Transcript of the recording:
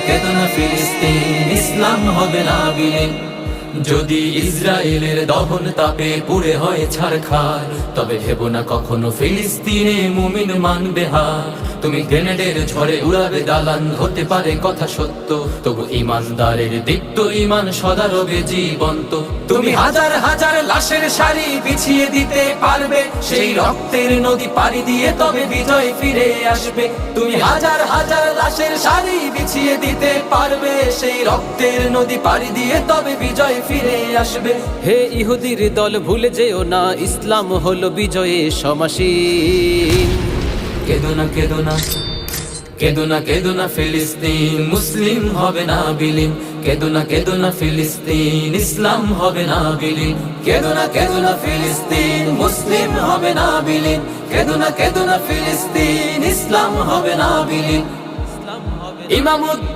কেঁদো না ফিলিস্তিন, ইসলাম হবে না বিলীন। যদি ইসরায়েলের দহন তাপে পুড়ে হয় ছারখার, তবে ভেবো না কখনো ফিলিস্তিনে মুমিন মানবে হার। তুমি গ্রেনেডের ঝড়ে উড়াবে দালান, হতে পারে কথা সত্য, তবু ইমানদারের দীপ্ত ইমান সদা রবে জীবন্ত। তুমি হাজার হাজার লাশের সারি বিছিয়ে দিতে পারবে, সেই রক্তের নদী পাড়ি দিয়ে তবে বিজয় ফিরে আসবে। তুমি হাজার হাজার লাশের সারি বিছিয়ে দিতে পারবে, সেই রক্তের নদী পাড়ি দিয়ে তবে বিজয় ফিরে আসবে। হে ইহুদির দল ভুলে যেও না, ইসলাম হলো বিজয়ে সমাসীন। কেঁদো না কেঁদো না, কেঁদো না কেঁদো না ফিলিস্তিন, মুসলিম হবে না বিলীন। কেঁদো না কেঁদো না ফিলিস্তিন, ইসলাম হবে না বিলীন। কেঁদো না কেঁদো না ফিলিস্তিন, মুসলিম হবে না বিলীন। কেঁদো না কেঁদো না ফিলিস্তিন, ইসলাম হবে না বিলীন। ইমামুদ্দিন